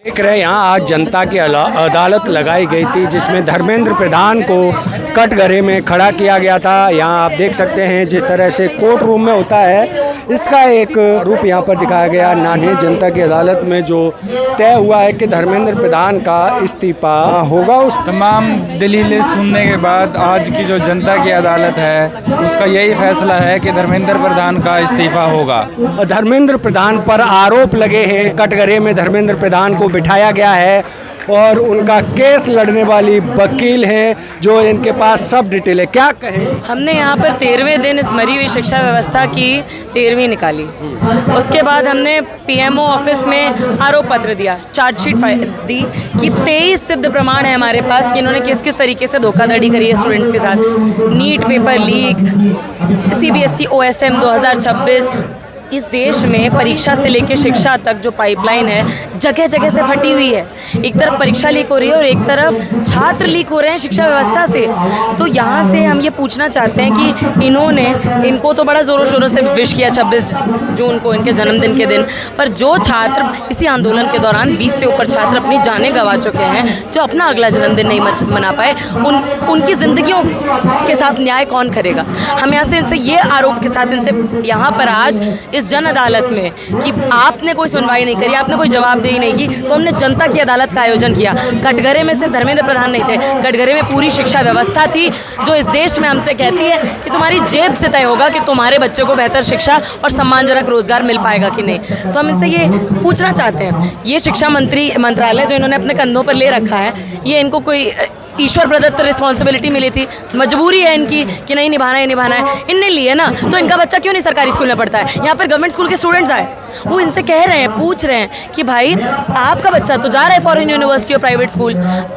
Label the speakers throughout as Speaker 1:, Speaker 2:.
Speaker 1: देख रहे हैं यहाँ आज जनता की अदालत लगाई गई थी जिसमें धर्मेंद्र प्रधान को कटघरे में खड़ा किया गया था। यहाँ आप देख सकते हैं जिस तरह से कोर्ट रूम में होता है इसका एक रूप यहाँ पर दिखाया गया। नानी जनता की अदालत में जो तय हुआ है कि धर्मेंद्र प्रधान का इस्तीफा होगा। उस
Speaker 2: तमाम दलीलें सुनने के बाद आज की जो जनता की अदालत है उसका यही फैसला है कि धर्मेंद्र प्रधान का इस्तीफा होगा।
Speaker 1: धर्मेंद्र प्रधान पर आरोप लगे हैं, कटघरे में धर्मेंद्र प्रधान को बिठाया गया है और उनका केस लड़ने वाली वकील है जो इनके पास सब डिटेल है। क्या कहें?
Speaker 3: हमने यहाँ पर 13वें दिन इस मरी हुई शिक्षा व्यवस्था की 13वीं निकाली। उसके बाद हमने पीएमओ ऑफिस में आरोप पत्र दिया, चार्जशीट दी कि 23 सिद्ध प्रमाण है हमारे पास कि इन्होंने किस किस तरीके से धोखाधड़ी करी है स्टूडेंट्स के साथ। NEET paper leak, CBSE OSM 2026, इस देश में परीक्षा से लेकर शिक्षा तक जो पाइपलाइन है जगह जगह से फटी हुई है। एक तरफ परीक्षा लीक हो रही है और एक तरफ छात्र लीक हो रहे हैं शिक्षा व्यवस्था से। तो यहाँ से हम ये पूछना चाहते हैं कि इनको तो बड़ा ज़ोरों शोरों से विश किया 26 जून को इनके जन्मदिन के दिन, पर जो छात्र इसी आंदोलन के दौरान 20 से ऊपर छात्र अपनी जानें गंवा चुके हैं, जो अपना अगला जन्मदिन नहीं मना पाए, उनकी ज़िंदगियों के साथ न्याय कौन करेगा? हम यहाँ से इनसे ये आरोप के साथ इनसे यहाँ पर आज इस जन अदालत में कि आपने कोई सुनवाई नहीं करी, आपने कोई जवाबदेही नहीं की, तो हमने जनता की अदालत का आयोजन किया। कटघरे में सिर्फ धर्मेंद्र प्रधान नहीं थे, कटघरे में पूरी शिक्षा व्यवस्था थी जो इस देश में हमसे कहती है कि तुम्हारी जेब से तय होगा कि तुम्हारे बच्चे को बेहतर शिक्षा और सम्मानजनक रोजगार मिल पाएगा कि नहीं। तो हम इनसे ये पूछना चाहते हैं, ये शिक्षा मंत्रालय जो इन्होंने अपने कंधों पर ले रखा है, ये इनको कोई ईश्वर प्रदत्त रिस्पॉन्सिबिलिटी मिली थी, मजबूरी है इनकी कि नहीं निभाना है, इनने लिए ना, तो इनका बच्चा क्यों नहीं सरकारी स्कूल में पढ़ता है? यहाँ पर गवर्नमेंट स्कूल के स्टूडेंट्स आए, वो इनसे कह रहे हैं, पूछ रहे हैं कि भाई आपका बच्चा तो जा रहा है फॉरेन यूनिवर्सिटी और प्राइवेट स्कूल,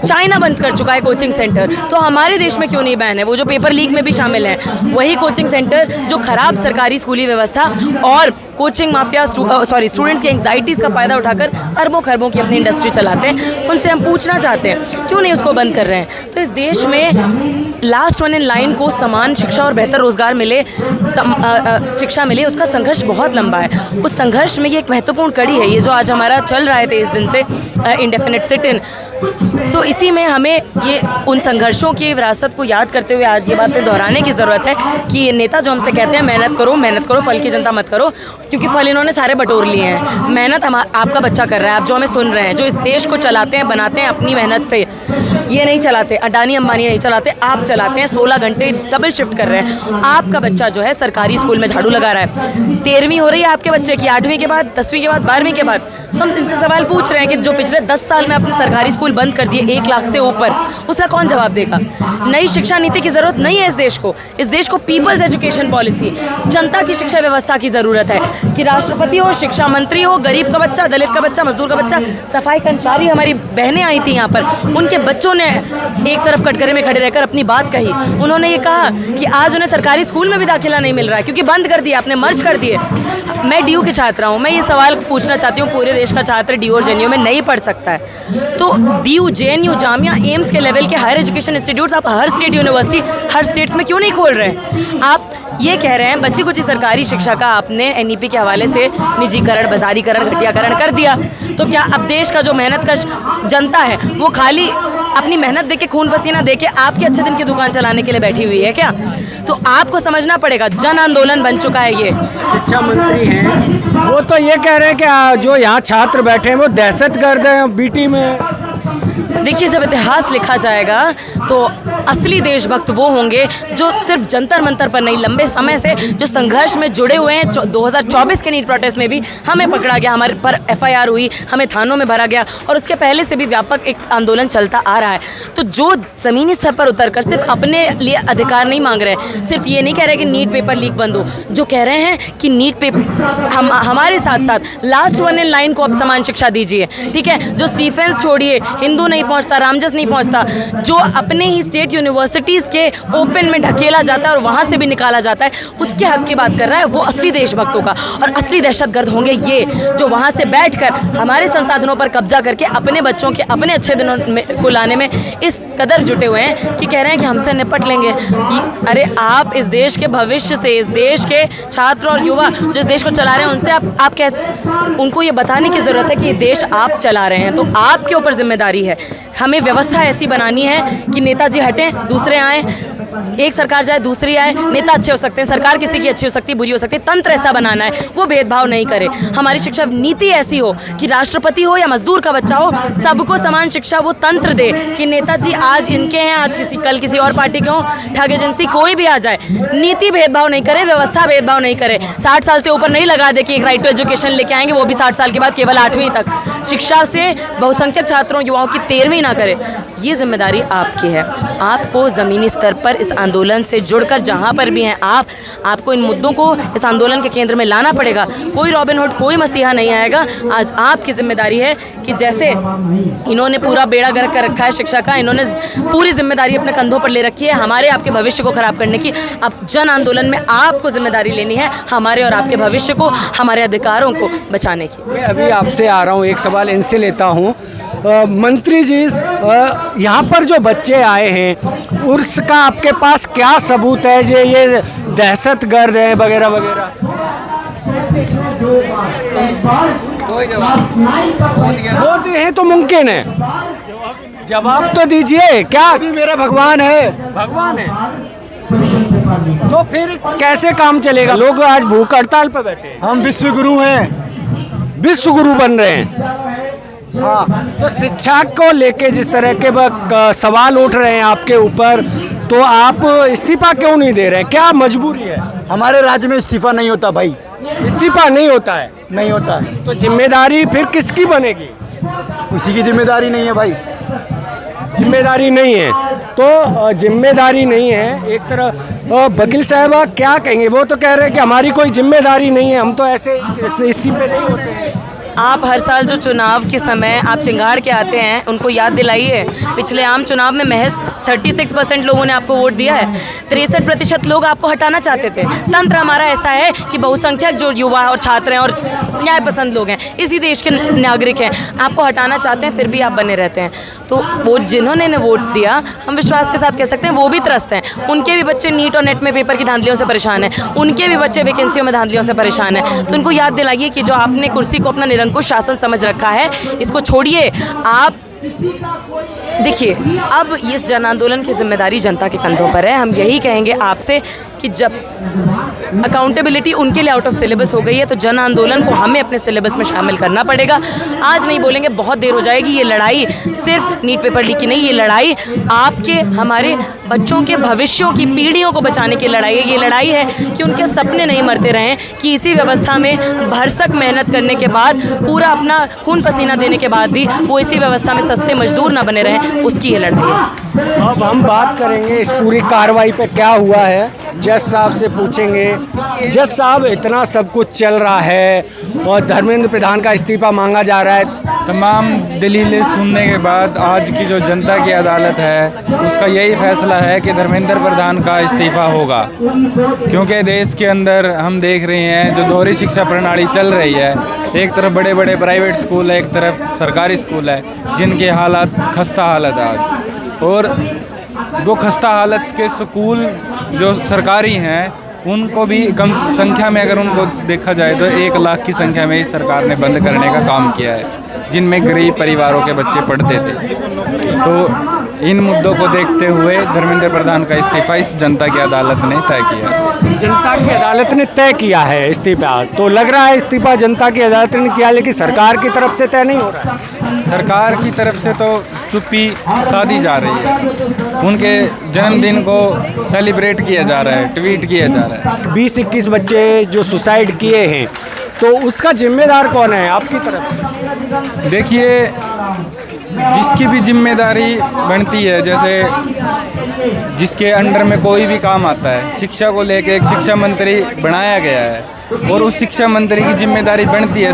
Speaker 3: चाइना बंद कर चुका है कोचिंग सेंटर, तो हमारे देश में क्यों नहीं बैन है? वो जो पेपर लीक में भी शामिल हैं, वही कोचिंग सेंटर जो खराब सरकारी स्कूली व्यवस्था और कोचिंग माफिया स्टूडेंट्स की एंग्जाइटीज़ का फ़ायदा उठाकर अरबों खरबों की अपनी इंडस्ट्री चलाते हैं, उनसे हम पूछना चाहते हैं क्यों नहीं उसको बंद कर रहे हैं? तो इस देश में लास्ट वन इन लाइन को समान शिक्षा और बेहतर रोजगार मिले, शिक्षा मिले, उसका संघर्ष बहुत लंबा है। उस संघर्ष में ये एक महत्वपूर्ण कड़ी है, ये जो आज हमारा चल रहा है 23 दिन से इंडेफिनिट सिट इन। तो इसी में हमें ये उन संघर्षों की विरासत को याद करते हुए आज ये बातें दोहराने की ज़रूरत है कि ये नेता जो हमसे कहते हैं मेहनत करो, फल की चिंता मत करो, क्योंकि फल इन्होंने सारे बटोर लिए हैं। मेहनत आपका बच्चा कर रहा है, आप जो हमें सुन रहे हैं, जो इस देश को चलाते हैं, बनाते हैं अपनी मेहनत से, ये नहीं चलाते, अडानी अंबानी नहीं चलाते, आप चलाते हैं। 16 घंटे डबल शिफ्ट कर रहे हैं। आपका बच्चा जो है सरकारी स्कूल में झाड़ू लगा रहा है, 13वीं हो रही है आपके बच्चे की, 8वीं के बाद, 10वीं के बाद, 12वीं के बाद। तो हम इनसे सवाल पूछ रहे हैं कि जो पिछले 10 साल में अपने सरकारी स्कूल बंद कर दिए 1 लाख से ऊपर, उसका कौन जवाब देगा? नई शिक्षा नीति की जरूरत नहीं है इस देश को। इस देश को पीपल्स एजुकेशन पॉलिसी, जनता की शिक्षा व्यवस्था की ज़रूरत है कि राष्ट्रपति हो, शिक्षा मंत्री हो, गरीब का बच्चा, दलित का बच्चा, मजदूर का बच्चा, सफाई कर्मचारी, हमारी बहनें आई थी यहाँ पर, उनके बच्चों ने एक तरफ कटघरे में खड़े रहकर अपनी बात कही। उन्होंने ये कहा कि आज उन्हें सरकारी स्कूल में भी दाखिला नहीं मिल रहा है क्योंकि बंद कर दिया, आपने मर्ज कर दिए। मैं DU की छात्रा हूँ, मैं ये सवाल पूछना चाहती हूँ, पूरे देश का छात्र DU और JNU में नहीं पढ़ सकता है, तो DU, JNU, जामिया, एम्स के लेवल के हायर एजुकेशन इंस्टीट्यूट्स आप हर स्टेट यूनिवर्सिटी हर स्टेट्स में क्यों नहीं खोल रहे हैं? आप ये कह रहे हैं बच्ची कुछ सरकारी शिक्षा का आपने NEP के हवाले से निजीकरण, बाजारीकरण, घटियाकरण कर दिया, तो क्या अब देश का जो मेहनतकश जनता है वो खाली अपनी मेहनत देके, खून पसीना देके आपके अच्छे दिन की दुकान चलाने के लिए बैठी हुई है क्या? तो आपको समझना पड़ेगा, जन आंदोलन बन चुका है ये।
Speaker 1: शिक्षा मंत्री हैं वो तो ये कह रहे हैं कि जो यहाँ छात्र बैठे हैं वो दहशतगर्द हैं BT में।
Speaker 3: देखिए, जब इतिहास लिखा जाएगा तो असली देशभक्त वो होंगे जो सिर्फ जंतर मंतर पर नहीं, लंबे समय से जो संघर्ष में जुड़े हुए हैं। 2024 के नीट प्रोटेस्ट में भी हमें पकड़ा गया, हमारे पर FIR हुई, हमें थानों में भरा गया और उसके पहले से भी व्यापक एक आंदोलन चलता आ रहा है। तो जो ज़मीनी स्तर पर उतरकर सिर्फ अपने लिए अधिकार नहीं मांग रहे, सिर्फ ये नहीं कह रहे कि नीट पेपर लीक बंद हो, जो कह रहे हैं कि नीट पेपर हमारे साथ साथ लास्ट वन इन लाइन को अब समान शिक्षा दीजिए, ठीक है? जो स्टीफेंस छोड़िए, हिंदू नहीं पहुँचता, रामजस नहीं पहुँचता, जो अपने ही स्टेट यूनिवर्सिटीज़ के ओपन में ढकेला जाता है और वहाँ से भी निकाला जाता है, उसके हक की बात कर रहा है वो असली देशभक्तों का। और असली दहशतगर्द होंगे ये जो वहाँ से बैठकर हमारे संसाधनों पर कब्जा करके अपने बच्चों के अपने अच्छे दिनों को लाने में इस कदर जुटे हुए हैं कि कह रहे हैं कि हमसे निपट लेंगे। अरे आप इस देश के भविष्य से, इस देश के छात्र और युवा जो इस देश को चला रहे हैं, उनसे आप कैसे, उनको ये बताने की ज़रूरत है कि ये देश आप चला रहे हैं, तो आपके ऊपर जिम्मेदारी है। हमें व्यवस्था ऐसी बनानी है कि नेताजी हटें, दूसरे आएँ, एक सरकार जाए दूसरी आए। नेता अच्छे हो सकते हैं, सरकार किसी की अच्छी हो सकती है, बुरी हो सकती है, तंत्र ऐसा बनाना है वो भेदभाव नहीं करे। हमारी शिक्षा नीति ऐसी हो कि राष्ट्रपति हो या मजदूर का बच्चा हो, सबको समान शिक्षा वो तंत्र दे कि नेताजी आज इनके हैं, आज कल किसी और पार्टी के हों, ठग एजेंसी कोई भी आ जाए, नीति भेदभाव नहीं करे, व्यवस्था भेदभाव नहीं करे। 60 साल से ऊपर नहीं लगा दे कि एक राइट टू एजुकेशन लेके आएंगे, वो भी 60 साल के बाद केवल 8वीं तक। शिक्षा से बहुसंख्यक छात्रों युवाओं की 13वीं ना करे। ये जिम्मेदारी आपकी है। आपको ज़मीनी स्तर पर इस आंदोलन से जुड़कर जहाँ पर भी हैं आपको इन मुद्दों को इस आंदोलन के केंद्र में लाना पड़ेगा। कोई रॉबिन हुड, कोई मसीहा नहीं आएगा। आज आपकी जिम्मेदारी है कि जैसे इन्होंने पूरा बेड़ा गर्क कर रखा है शिक्षा का, इन्होंने पूरी जिम्मेदारी अपने कंधों पर ले रखी है हमारे आपके भविष्य को खराब करने की। अब जन आंदोलन में आपको जिम्मेदारी लेनी है हमारे और आपके भविष्य को, हमारे अधिकारों को बचाने की।
Speaker 1: मैं अभी आपसे आ रहा हूँ, एक सवाल इनसे लेता हूँ। मंत्री जी, यहाँ पर जो बच्चे आए हैं उसका आपके पास क्या सबूत है जो ये दहशतगर्द हैं वगैरह वगैरह? मोदी हैं तो मुमकिन है, जवाब तो दीजिए। क्या
Speaker 4: मोदी मेरा भगवान है?
Speaker 1: भगवान है तो फिर कैसे काम चलेगा? लोग आज भूख हड़ताल पर बैठे हैं।
Speaker 4: हम विश्व गुरु हैं,
Speaker 1: विश्व गुरु बन रहे हैं। हाँ, तो शिक्षा को लेके जिस तरह के सवाल उठ रहे हैं आपके ऊपर, तो आप इस्तीफा क्यों नहीं दे रहे हैं? क्या मजबूरी है?
Speaker 4: हमारे राज्य में इस्तीफा नहीं होता भाई,
Speaker 1: इस्तीफा नहीं होता है,
Speaker 4: नहीं होता है।
Speaker 1: तो जिम्मेदारी फिर किसकी बनेगी?
Speaker 4: किसी की जिम्मेदारी नहीं है भाई,
Speaker 1: जिम्मेदारी नहीं है तो जिम्मेदारी नहीं है। एक तरह वकील साहबा क्या कहेंगे? वो तो कह रहे हैं कि हमारी कोई जिम्मेदारी नहीं है, हम तो ऐसे इस्तीफे नहीं होते हैं।
Speaker 3: आप हर साल जो चुनाव के समय आप चिंगार के आते हैं, उनको याद दिलाइए पिछले आम चुनाव में महज 36% लोगों ने आपको वोट दिया है। 63% लोग आपको हटाना चाहते थे। तंत्र हमारा ऐसा है कि बहुसंख्यक जो युवा और छात्र हैं और न्याय पसंद लोग हैं, इसी देश के नागरिक हैं, आपको हटाना चाहते हैं, फिर भी आप बने रहते हैं। तो वो जिन्होंने वोट दिया, हम विश्वास के साथ कह सकते हैं वो भी त्रस्त हैं। उनके भी बच्चे नीट और नेट में पेपर की धांधलियों से परेशान हैं, उनके भी बच्चे वैकेंसियों में धांधलियों से परेशान हैं। तो उनको याद दिलाइए कि जो आपने कुर्सी को अपना निरंकुश शासन समझ रखा है, इसको छोड़िए। आप देखिए, अब इस जन आंदोलन की जिम्मेदारी जनता के कंधों पर है। हम यही कहेंगे आपसे कि जब अकाउंटेबिलिटी उनके लिए आउट ऑफ सिलेबस हो गई है, तो जन आंदोलन को हमें अपने सिलेबस में शामिल करना पड़ेगा। आज नहीं बोलेंगे, बहुत देर हो जाएगी। ये लड़ाई सिर्फ नीट पेपर लीक की नहीं, ये लड़ाई आपके हमारे बच्चों के भविष्यों की पीढ़ियों को बचाने की लड़ाई है। ये लड़ाई है कि उनके सपने नहीं मरते रहें, कि इसी व्यवस्था में भरसक मेहनत करने के बाद, पूरा अपना खून पसीना देने के बाद भी वो इसी व्यवस्था में सस्ते मजदूर ना बने रहें, उसकी ये लड़ाई है।
Speaker 1: अब हम बात करेंगे इस पूरी कार्रवाई पे क्या हुआ है, जज साहब से पूछेंगे। जज साहब, इतना सब कुछ चल रहा है और धर्मेंद्र प्रधान का इस्तीफा मांगा जा रहा है,
Speaker 2: तमाम दलीलें सुनने के बाद आज की जो जनता की अदालत है उसका यही फैसला है कि धर्मेंद्र प्रधान का इस्तीफा होगा। क्योंकि देश के अंदर हम देख रहे हैं जो दोहरी शिक्षा प्रणाली चल रही है, एक तरफ बड़े बड़े प्राइवेट स्कूल है, एक तरफ सरकारी स्कूल है, जिनके हालात खस्ता हालत है आज। और वो खस्ता हालत के स्कूल जो सरकारी हैं उनको भी कम संख्या में, अगर उनको देखा जाए तो 1 लाख की संख्या में ही सरकार ने बंद करने का काम किया है, जिनमें गरीब परिवारों के बच्चे पढ़ते थे। तो इन मुद्दों को देखते हुए धर्मेंद्र प्रधान का इस्तीफा इस जनता की अदालत ने तय किया।
Speaker 1: जनता की अदालत ने तय किया है इस्तीफा, तो लग रहा है इस्तीफा जनता की अदालत ने किया, लेकिन सरकार की तरफ से तय नहीं हो रहा है।
Speaker 2: सरकार की तरफ से तो चुप्पी साधी जा रही है, उनके जन्मदिन को सेलिब्रेट किया जा रहा है, ट्वीट किया जा रहा है।
Speaker 1: 20-21 बच्चे जो सुसाइड किए हैं, तो उसका जिम्मेदार कौन है आपकी तरफ?
Speaker 2: देखिए, जिसकी भी जिम्मेदारी बनती है, जैसे जिसके अंडर में कोई भी काम आता है, शिक्षा को लेके एक शिक्षा मंत्री बनाया गया है, और उस शिक्षा मंत्री की जिम्मेदारी बनती है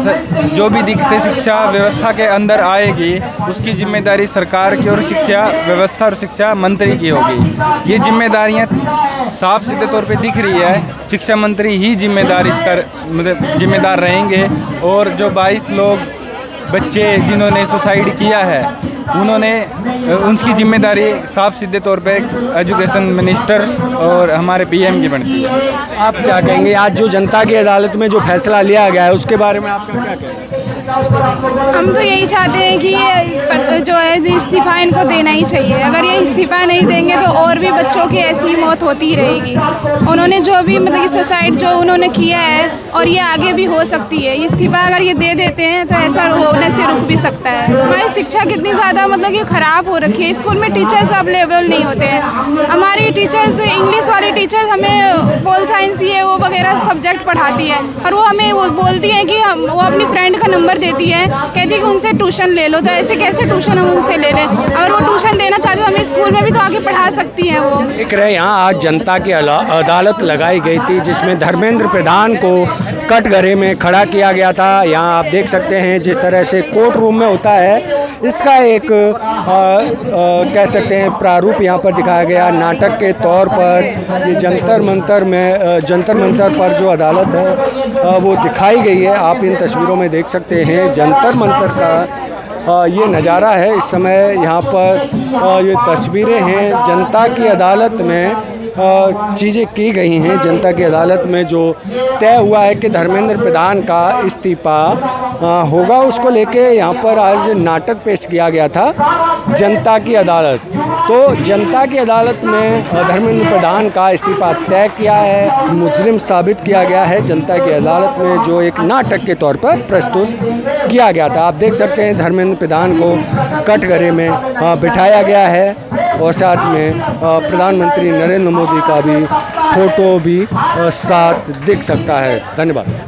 Speaker 2: जो भी दिक्कतें शिक्षा व्यवस्था के अंदर आएगी उसकी जिम्मेदारी सरकार की और शिक्षा व्यवस्था और शिक्षा मंत्री की होगी। ये जिम्मेदारियां साफ सीधे तौर पे दिख रही है, शिक्षा मंत्री ही मतलब जिम्मेदार रहेंगे। और जो 22 लोग बच्चे जिन्होंने सुसाइड किया है उनकी जिम्मेदारी साफ सीधे तौर पे एजुकेशन मिनिस्टर और हमारे पीएम की बनती है।
Speaker 1: आप क्या कहेंगे आज जो जनता की अदालत में जो फैसला लिया गया है उसके बारे में आपका क्या कहना है?
Speaker 5: हम तो यही चाहते हैं कि ये जो है इस्तीफा इनको देना ही चाहिए। अगर ये इस्तीफा नहीं देंगे तो और भी बच्चों की ऐसी ही मौत होती ही रहेगी। उन्होंने जो भी मतलब कि सुसाइड जो उन्होंने किया है और ये आगे भी हो सकती है। इस्तीफा अगर ये दे देते हैं तो ऐसा होने से रुक भी सकता है। हमारी शिक्षा कितनी ज़्यादा मतलब कि ख़राब हो रखी है। स्कूल में टीचर्स अवेलेबल नहीं होते हैं। हमारी टीचर्स इंग्लिश वाली टीचर हमें पोल साइंस ये वो वगैरह सब्जेक्ट पढ़ाती है और वो हमें वो बोलती है कि वो अपनी फ्रेंड का नंबर देती है, कहती है कि उनसे ट्यूशन ले लो। तो ऐसे कैसे ट्यूशन हम उनसे ले लें? अगर वो ट्यूशन देना चाहते तो हमें स्कूल में भी तो आके पढ़ा सकती हैं वो।
Speaker 1: देख रहे यहाँ आज जनता की अदालत लगाई गई थी जिसमें धर्मेंद्र प्रधान को कटघरे में खड़ा किया गया था। यहाँ आप देख सकते हैं जिस तरह से कोर्ट रूम में होता है इसका एक कह सकते हैं प्रारूप यहाँ पर दिखाया गया नाटक के तौर पर। ये जंतर मंतर पर जो अदालत है वो दिखाई गई है। आप इन तस्वीरों में देख सकते हैं जंतर मंतर का ये नज़ारा है। इस समय यहाँ पर ये तस्वीरें हैं जनता की अदालत में चीज़ें की गई हैं। जनता की अदालत में जो तय हुआ है कि धर्मेंद्र प्रधान का इस्तीफा होगा उसको लेके यहाँ पर आज नाटक पेश किया गया था जनता की अदालत। तो जनता की अदालत में धर्मेंद्र प्रधान का इस्तीफा तय किया है, मुजरिम साबित किया गया है। जनता की अदालत में जो एक नाटक के तौर पर प्रस्तुत किया गया था। आप देख सकते हैं धर्मेंद्र प्रधान को कटघरे में बिठाया गया है और साथ में प्रधानमंत्री नरेंद्र मोदी का भी फोटो भी साथ दिख सकता है। धन्यवाद।